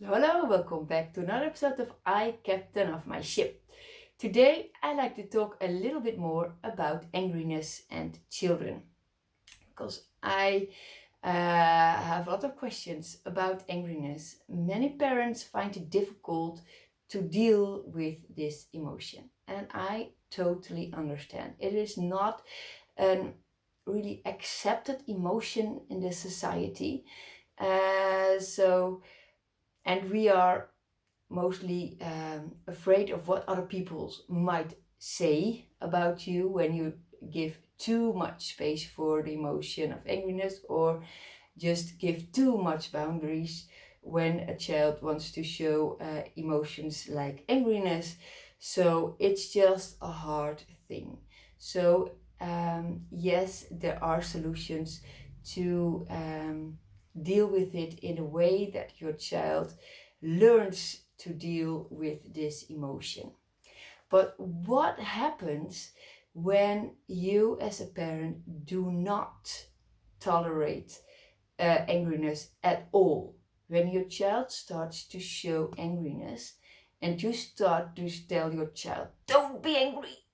Hello, welcome back to another episode of I, Captain of My Ship. Today I like to talk a little bit more about angriness and children because I have a lot of questions about angriness. Many parents find it difficult to deal with this emotion, and I totally understand. It is not a really accepted emotion in the society. And we are mostly afraid of what other people might say about you when you give too much space for the emotion of angriness, or just give too much boundaries when a child wants to show emotions like angriness. So it's just a hard thing. So yes, there are solutions to deal with it in a way that your child learns to deal with this emotion. But what happens when you as a parent do not tolerate angriness at all? When your child starts to show angriness and you start to tell your child, don't be angry,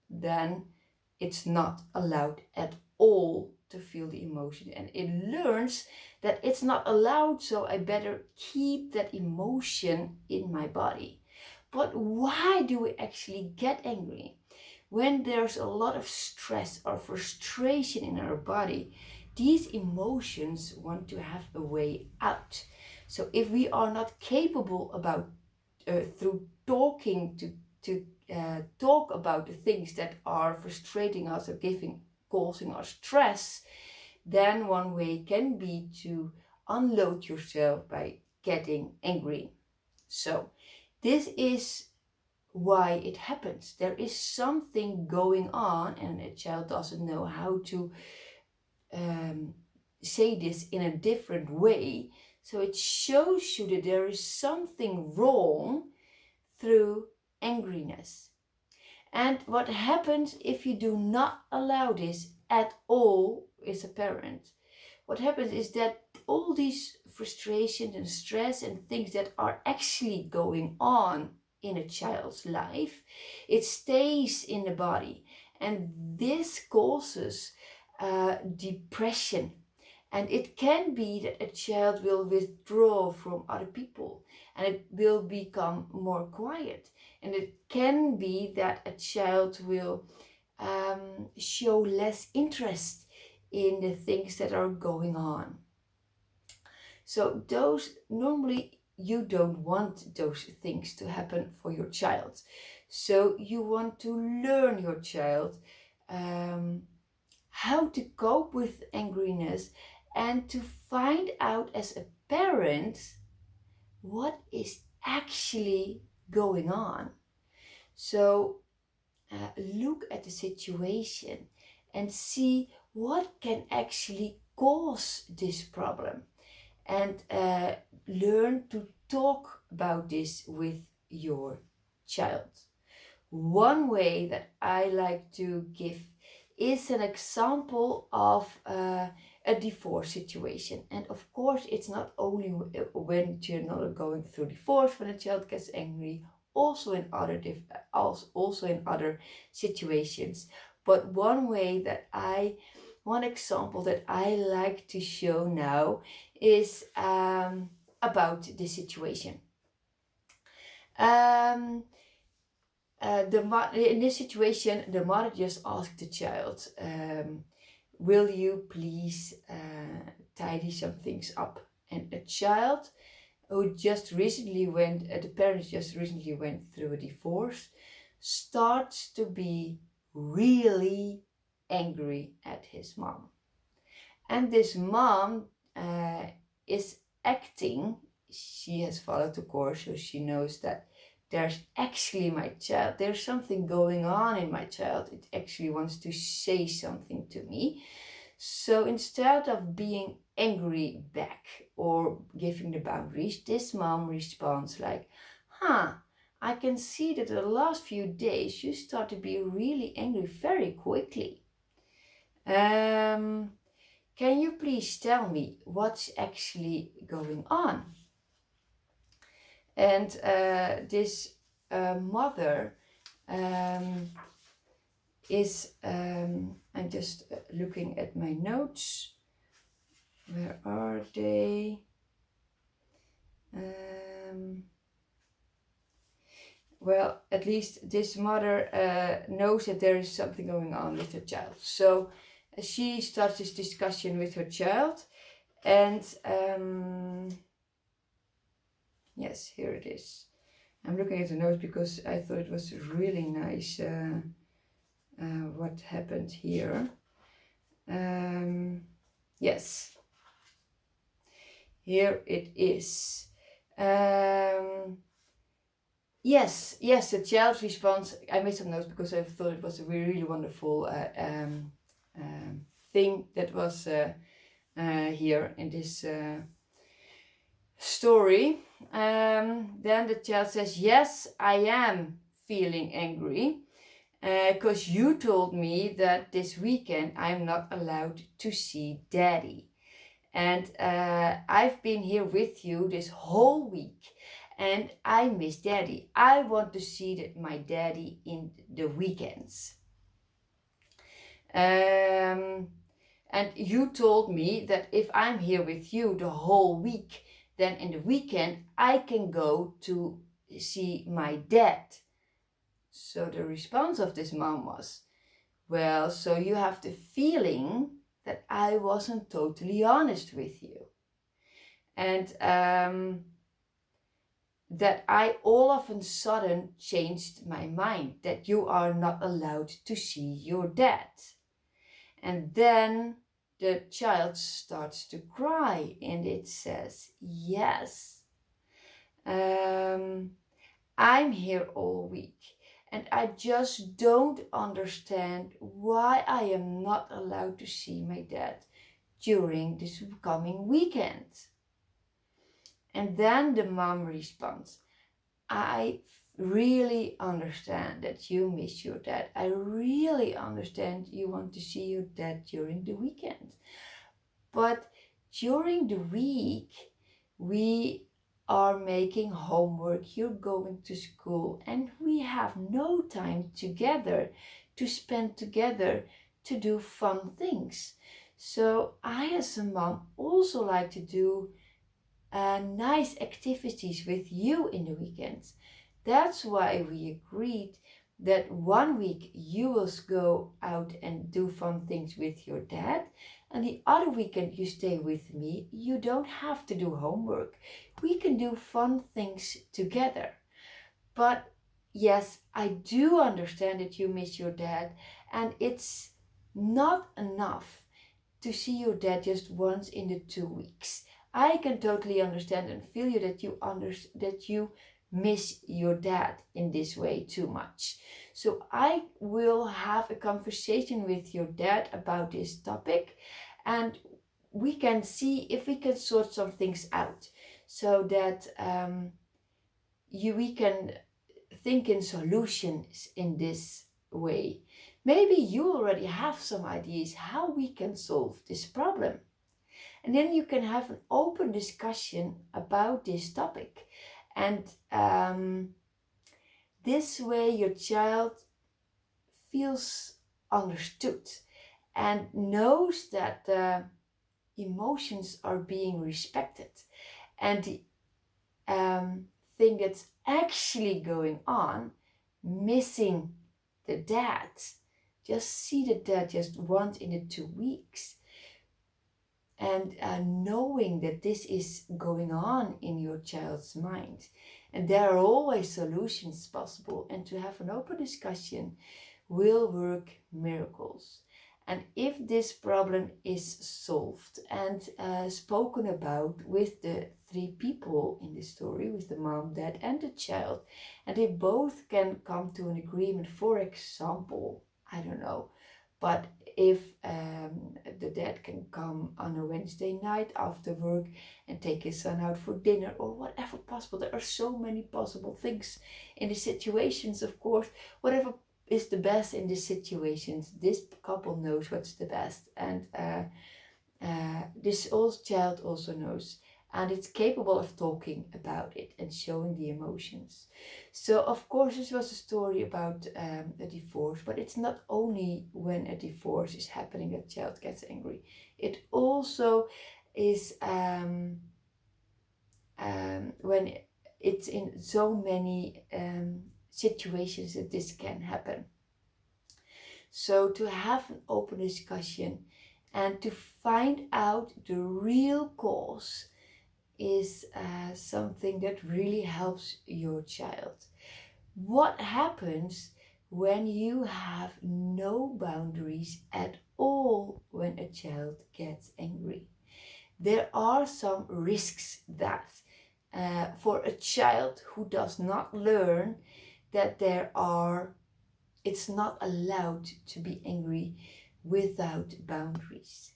then it's not allowed at all to feel the emotion, and it learns that it's not allowed, so I better keep that emotion in my body. But why do we actually get angry? When there's a lot of stress or frustration in our body, these emotions want to have a way out. So if we are not capable about through talking to talk about the things that are frustrating us or causing us stress, then one way can be to unload yourself by getting angry. So this is why it happens. There is something going on, and a child doesn't know how to say this in a different way. So it shows you that there is something wrong through angriness. And what happens if you do not allow this at all as a parent? What happens is that all these frustrations and stress and things that are actually going on in a child's life, it stays in the body. And this causes depression. And it can be that a child will withdraw from other people and it will become more quiet. And it can be that a child will show less interest in the things that are going on. So those normally you don't want those things to happen for your child. So you want to learn your child how to cope with angriness and to find out as a parent what is actually going on. So look at the situation and see what can actually cause this problem, and learn to talk about this with your child. One way that I like to give is an example of a divorce situation. And of course, it's not only when children are going through divorce when a child gets angry, also in other situations. But one example that I like to show now is about this situation. In this situation, the mother just asked the child, will you please tidy some things up? And a child who the parents just recently went through a divorce, starts to be really angry at his mom. And this mom is acting, she has followed the course, so she knows that there's something going on in my child. It actually wants to say something to me. So instead of being angry back or giving the boundaries, this mom responds like, I can see that the last few days you start to be really angry very quickly. Can you please tell me what's actually going on? And this mother is, I'm just looking at my notes. Where are they? Well, at least this mother knows that there is something going on with her child. So she starts this discussion with her child, and yes, here it is. I'm looking at the notes because I thought it was really nice what happened here. Yes, here it is. Yes, the child's response. I made some notes because I thought it was a really, really wonderful thing that was here in this story. Then the child says, "Yes, I am feeling angry because you told me that this weekend I'm not allowed to see Daddy. And I've been here with you this whole week. And I miss Daddy. I want to see my Daddy in the weekends. And you told me that if I'm here with you the whole week, then in the weekend I can go to see my dad." So the response of this mom was, "Well, so you have the feeling that I wasn't totally honest with you. And that I all of a sudden changed my mind, that you are not allowed to see your dad." And then the child starts to cry and it says, "Yes, I'm here all week and I just don't understand why I am not allowed to see my dad during this coming weekend." And then the mom responds, "I really understand that you miss your dad. I really understand you want to see your dad during the weekend. But during the week, we are making homework, you're going to school, and we have no time together to spend together to do fun things. So I, as a mom, also like to do nice activities with you in the weekends. That's why we agreed that 1 week you will go out and do fun things with your dad, and the other weekend you stay with me. You don't have to do homework. We can do fun things together. But yes, I do understand that you miss your dad, and it's not enough to see your dad just once in the 2 weeks. I can totally understand and feel you that you miss your dad in this way too much. So I will have a conversation with your dad about this topic, and we can see if we can sort some things out so that we can think in solutions in this way. Maybe you already have some ideas how we can solve this problem. And then you can have an open discussion about this topic. And this way your child feels understood and knows that the emotions are being respected. And the thing that's actually going on, missing the dad, just see the dad just once in the 2 weeks. And knowing that this is going on in your child's mind. And there are always solutions possible. And to have an open discussion will work miracles. And if this problem is solved and spoken about with the 3 people in the story, with the mom, dad, and the child, and they both can come to an agreement, for example, I don't know, but if the dad can come on a Wednesday night after work and take his son out for dinner or whatever possible. There are so many possible things in the situations, of course. Whatever is the best in these situations, this couple knows what's the best. And this old child also knows. and it's capable of talking about it and showing the emotions. So of course this was a story about a divorce, but it's not only when a divorce is happening that child gets angry. It also is when it's in so many situations that this can happen. So to have an open discussion and to find out the real cause is something that really helps your child. What happens when you have no boundaries at all when a child gets angry? There are some risks that for a child who does not learn that it's not allowed to be angry without boundaries.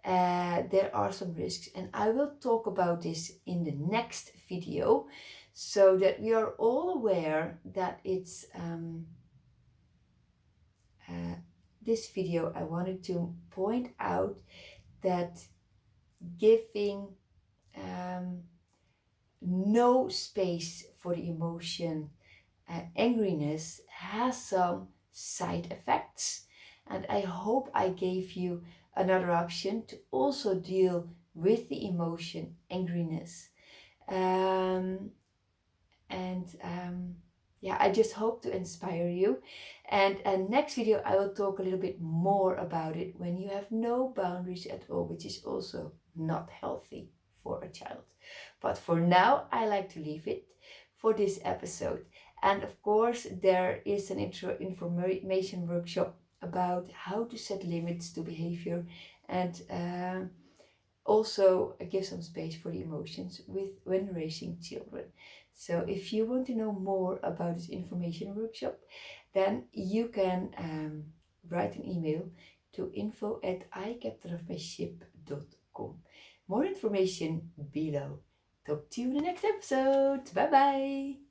There are some risks, and I will talk about this in the next video so that we are all aware that it's this video I wanted to point out that giving no space for the emotion angriness has some side effects, and I hope I gave you another option to also deal with the emotion angriness. Yeah, I just hope to inspire you. And next video I will talk a little bit more about it when you have no boundaries at all, which is also not healthy for a child. But for now, I like to leave it for this episode. And of course, there is an information workshop about how to set limits to behavior and also give some space for the emotions when raising children. So if you want to know more about this information workshop, then you can write an email to info@icaptainofmyship.com. More information below. Talk to you in the next episode. Bye bye.